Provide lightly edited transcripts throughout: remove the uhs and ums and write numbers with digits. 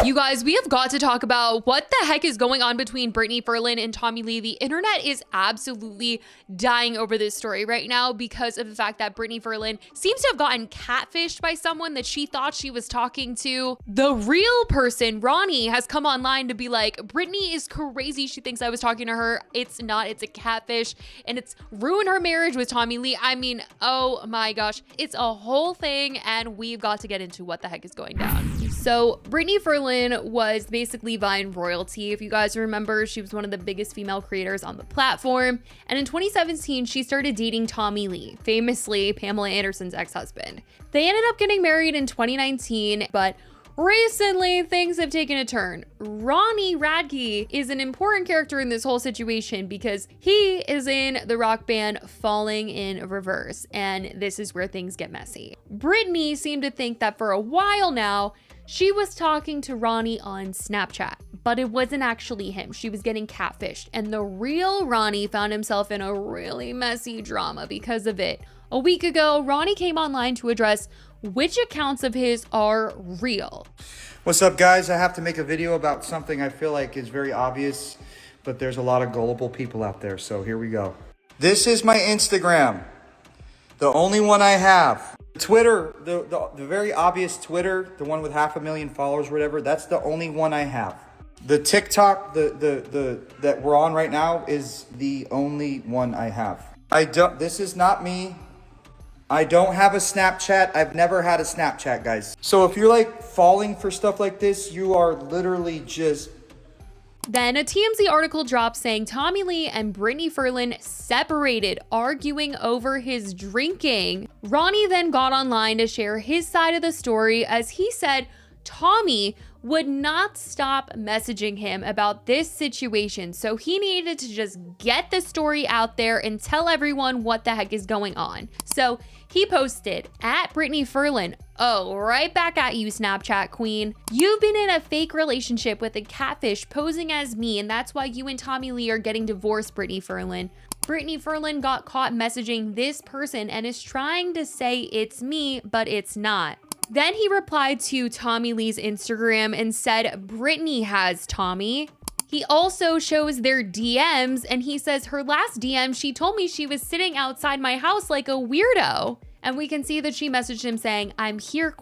You guys, we have got to talk about what the heck is going on between Brittany Furlan and Tommy Lee. The internet is absolutely dying over this story right now because of the fact that Brittany Furlan seems to have gotten catfished by someone that she thought she was talking to. The real person, Ronnie, has come online to be like, Brittany is crazy. She thinks I was talking to her. It's not. It's a catfish. And it's ruined her marriage with Tommy Lee. I mean, oh my gosh. It's a whole thing, and we've got to get into what the heck is going down. So Brittany Furlan was basically Vine royalty. If you guys remember, she was one of the biggest female creators on the platform. And in 2017, she started dating Tommy Lee, famously Pamela Anderson's ex-husband. They ended up getting married in 2019, but recently, things have taken a turn. Ronnie Radke is an important character in this whole situation because he is in the rock band Falling in Reverse, and this is where things get messy. Britney seemed to think that for a while now, she was talking to Ronnie on Snapchat, but it wasn't actually him. She was getting catfished, and the real Ronnie found himself in a really messy drama because of it. A week ago, Ronnie came online to address which accounts of his are real. What's up, guys? I have to make a video about something I feel like is very obvious, but there's a lot of gullible people out there, so here we go. This is my Instagram, the only one I have. Twitter, the very obvious Twitter, the one with 500,000 followers, whatever, that's the only one I have. The TikTok, that we're on right now is the only one I have. This is not me. I don't have a Snapchat. I've never had a Snapchat, guys. So if you're like falling for stuff like this, you are literally just... Then a TMZ article dropped saying Tommy Lee and Brittany Furlan separated, arguing over his drinking. Ronnie then got online to share his side of the story as he said Tommy would not stop messaging him about this situation, so he needed to just get the story out there and tell everyone what the heck is going on. So he posted, at Brittany Furlan, oh, right back at you, Snapchat queen. You've been in a fake relationship with a catfish posing as me, and that's why you and Tommy Lee are getting divorced, Brittany Furlan. Brittany Furlan got caught messaging this person and is trying to say it's me, but it's not. Then he replied to Tommy Lee's Instagram and said, Brittany has Tommy. He also shows their DMs and he says her last DM, she told me she was sitting outside my house like a weirdo. And we can see that she messaged him saying, I'm here, ?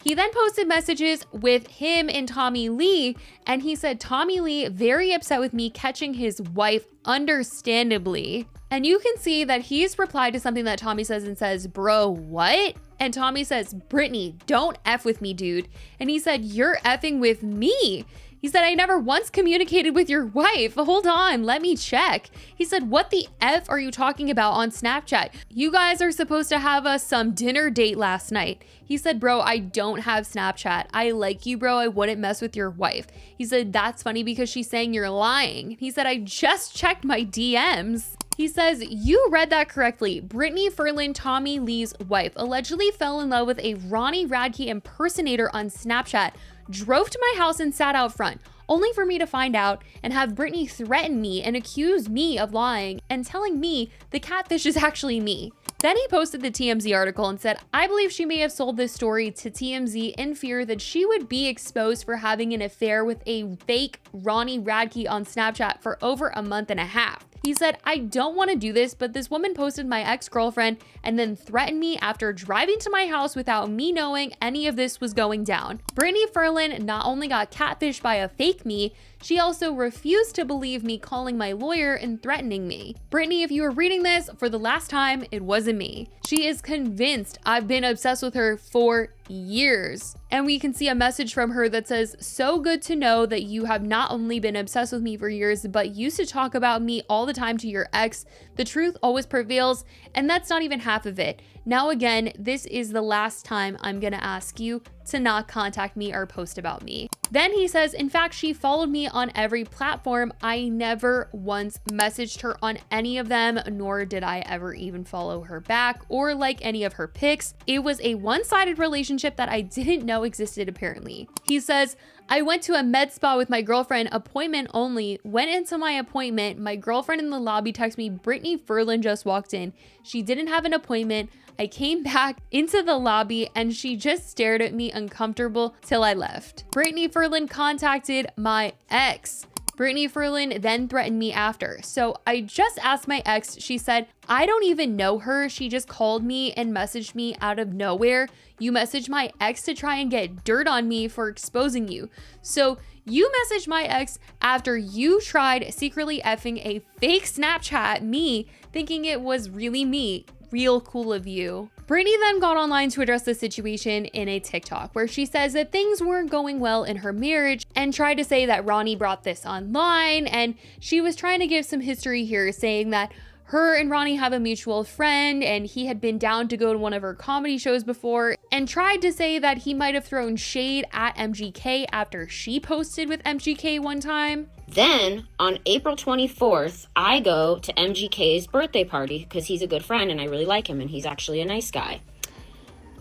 He then posted messages with him and Tommy Lee, and he said, Tommy Lee very upset with me catching his wife, understandably. And you can see that he's replied to something that Tommy says and says, bro, what? And Tommy says, Brittany, don't F with me, dude. And he said, you're effing with me. He said, I never once communicated with your wife. Hold on, let me check. He said, what the F are you talking about on Snapchat? You guys are supposed to have some dinner date last night. He said, bro, I don't have Snapchat. I like you, bro. I wouldn't mess with your wife. He said, that's funny because she's saying you're lying. He said, I just checked my DMs. He says, you read that correctly. Brittany Furlan, Tommy Lee's wife, allegedly fell in love with a Ronnie Radke impersonator on Snapchat, drove to my house and sat out front, only for me to find out and have Brittany threaten me and accuse me of lying and telling me the catfish is actually me. Then he posted the TMZ article and said, I believe she may have sold this story to TMZ in fear that she would be exposed for having an affair with a fake Ronnie Radke on Snapchat for over a month and a half. He said, I don't want to do this, but this woman posted my ex-girlfriend and then threatened me after driving to my house without me knowing any of this was going down. Brittany Furlan not only got catfished by a fake me, she also refused to believe me calling my lawyer and threatening me. Brittany, if you are reading this for the last time, it wasn't me. She is convinced I've been obsessed with her for years. And we can see a message from her that says, so good to know that you have not only been obsessed with me for years, but used to talk about me all the time to your ex. The truth always prevails, and that's not even half of it. Now again, this is the last time I'm gonna ask you to not contact me or post about me. Then he says, in fact, she followed me on every platform. I never once messaged her on any of them, nor did I ever even follow her back or like any of her pics. It was a one-sided relationship that I didn't know existed apparently. He says, I went to a med spa with my girlfriend, appointment only. Went into my appointment. My girlfriend in the lobby texted me, Brittany Furlan just walked in. She didn't have an appointment. I came back into the lobby and she just stared at me uncomfortable till I left. Brittany Furlan contacted my ex. Brittany Furlan then threatened me after. So I just asked my ex, she said, I don't even know her. She just called me and messaged me out of nowhere. You messaged my ex to try and get dirt on me for exposing you. So you messaged my ex after you tried secretly effing a fake Snapchat at me, thinking it was really me. Real cool of you. Brittany then got online to address the situation in a TikTok where she says that things weren't going well in her marriage and tried to say that Ronnie brought this online, and she was trying to give some history here, saying that her and Ronnie have a mutual friend and he had been down to go to one of her comedy shows before, and tried to say that he might have thrown shade at MGK after she posted with MGK one time. Then, on April 24th, I go to MGK's birthday party because he's a good friend and I really like him and he's actually a nice guy.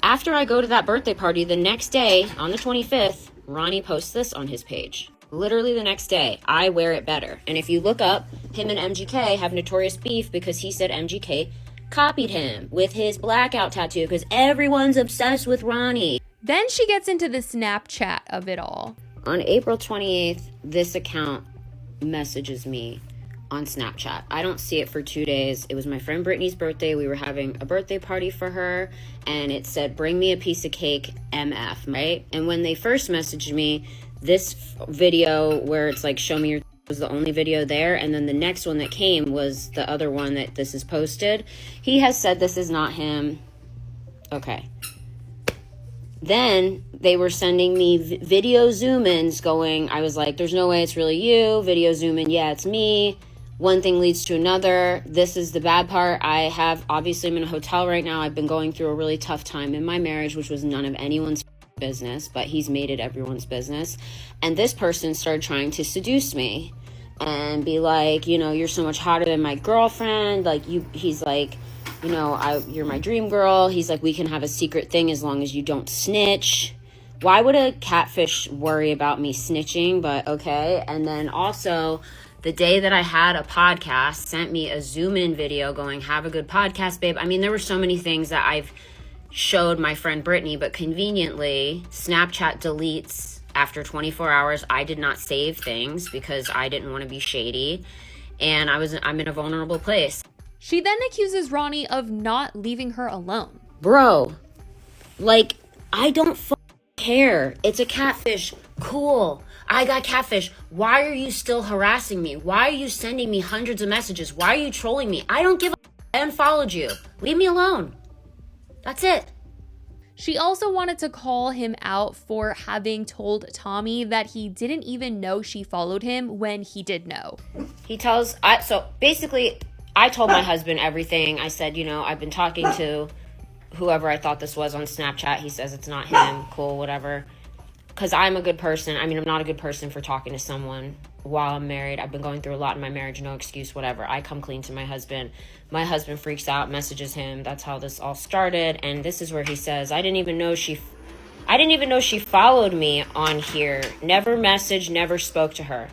After I go to that birthday party, the next day, on the 25th, Ronnie posts this on his page. Literally the next day, I wear it better. And if you look up, him and MGK have notorious beef because he said MGK copied him with his blackout tattoo because everyone's obsessed with Ronnie. Then she gets into the Snapchat of it all. On April 28th, this account messages me on Snapchat. I don't see it for 2 days. It was my friend Brittany's birthday. We were having a birthday party for her and it said, bring me a piece of cake, MF, right? And when they first messaged me, this video where it's like, show me your was the only video there. And then the next one that came was the other one that this is posted. He has said this is not him. Okay. Then they were sending me video zoom-ins going, I was like, there's no way it's really you. Video zoom in, yeah, it's me. One thing leads to another. This is the bad part. Obviously I'm in a hotel right now. I've been going through a really tough time in my marriage, which was none of anyone's business, but he's made it everyone's business. And this person started trying to seduce me and be like, you know, you're so much hotter than my girlfriend. Like he's like, you know, you're my dream girl. He's like, we can have a secret thing as long as you don't snitch. Why would a catfish worry about me snitching? But okay. And then also the day that I had a podcast, sent me a zoom in video going, have a good podcast, babe. I mean, there were so many things that I've showed my friend Brittany, but conveniently Snapchat deletes after 24 hours. I did not save things because I didn't want to be shady and I'm in a vulnerable place. She then accuses Ronnie of not leaving her alone. Bro, like, I don't care. It's a catfish. Cool. I got catfish. Why are you still harassing me? Why are you sending me hundreds of messages? Why are you trolling me? I don't give a I unfollowed you. Leave me alone. That's it. She also wanted to call him out for having told Tommy that he didn't even know she followed him when he did know. So basically, I told my husband everything. I said, you know, I've been talking to whoever I thought this was on Snapchat. He says it's not him. Cool, whatever. Because I'm a good person. I mean, I'm not a good person for talking to someone while I'm married. I've been going through a lot in my marriage. No excuse, whatever. I come clean to my husband. My husband freaks out, messages him. That's how this all started. And this is where he says, I didn't even know she followed me on here. Never messaged, never spoke to her.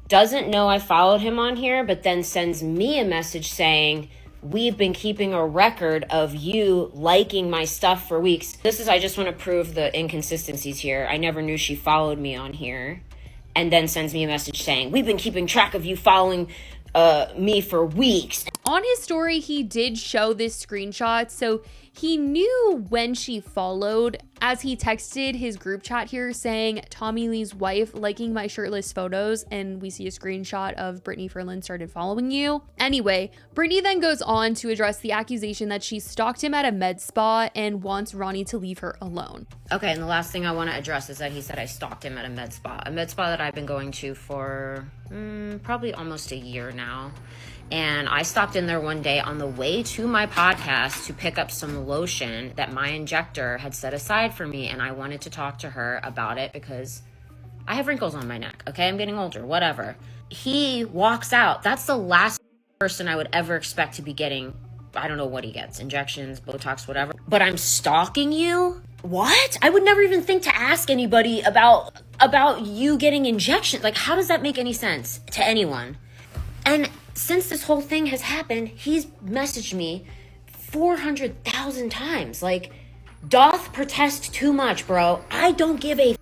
Doesn't know I followed him on here, but then sends me a message saying, we've been keeping a record of you liking my stuff for weeks. I just want to prove the inconsistencies here. I never knew she followed me on here. And then sends me a message saying, we've been keeping track of you following me for weeks. On his story, he did show this screenshot, so he knew when she followed, as he texted his group chat here saying, Tommy Lee's wife liking my shirtless photos, and we see a screenshot of Brittany Furlan started following you. Anyway, Brittany then goes on to address the accusation that she stalked him at a med spa and wants Ronnie to leave her alone. Okay, and the last thing I want to address is that he said I stalked him at a med spa that I've been going to for probably almost a year now. And I stopped in there one day on the way to my podcast to pick up some lotion that my injector had set aside for me. And I wanted to talk to her about it because I have wrinkles on my neck. Okay, I'm getting older, whatever. He walks out. That's the last person I would ever expect to be getting, I don't know what he gets, injections, Botox, whatever. But I'm stalking you? What? I would never even think to ask anybody about about you getting injections. Like, how does that make any sense to anyone? And since this whole thing has happened, he's messaged me 400,000 times. Like, doth protest too much, bro. I don't give a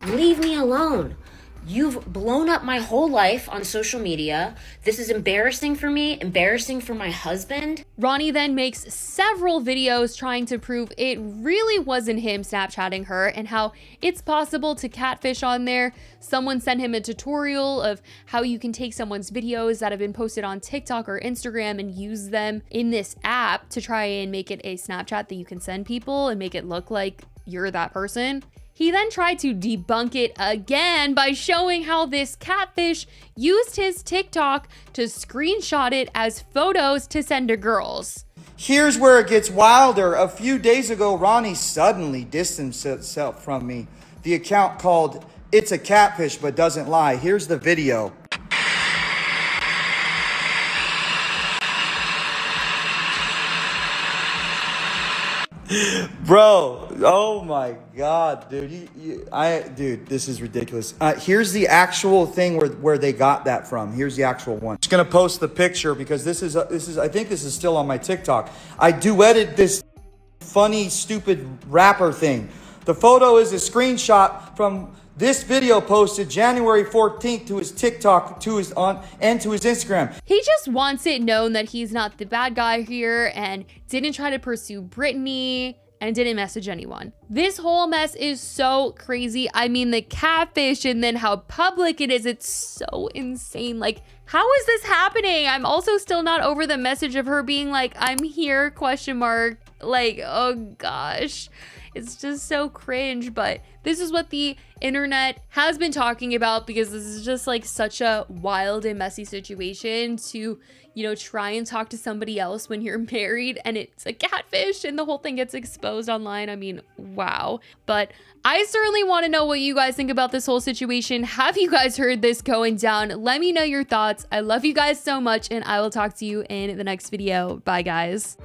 leave me alone. You've blown up my whole life on social media. This is embarrassing for me, embarrassing for my husband. Ronnie then makes several videos trying to prove it really wasn't him Snapchatting her and how it's possible to catfish on there. Someone sent him a tutorial of how you can take someone's videos that have been posted on TikTok or Instagram and use them in this app to try and make it a Snapchat that you can send people and make it look like you're that person. He then tried to debunk it again by showing how this catfish used his TikTok to screenshot it as photos to send to girls. Here's where it gets wilder. A few days ago, Ronnie suddenly distanced himself from me. The account called It's a Catfish But Doesn't Lie. Here's the video. Bro, oh my God, dude, dude, this is ridiculous. Here's the actual thing where they got that from. Here's the actual one. I'm just gonna post the picture because this is I think this is still on my TikTok. I duetted this funny, stupid rapper thing. The photo is a screenshot from this video posted January 14th to his TikTok, to his Instagram. He just wants it known that he's not the bad guy here and didn't try to pursue Britney and didn't message anyone. This whole mess is so crazy. I mean, the catfish and then how public it is, it's so insane. Like, how is this happening? I'm also still not over the message of her being like, I'm here, question mark. Like, oh gosh. It's just so cringe, but this is what the internet has been talking about because this is just like such a wild and messy situation to, you know, try and talk to somebody else when you're married and it's a catfish and the whole thing gets exposed online. I mean, wow. But I certainly want to know what you guys think about this whole situation. Have you guys heard this going down? Let me know your thoughts. I love you guys so much and I will talk to you in the next video. Bye, guys.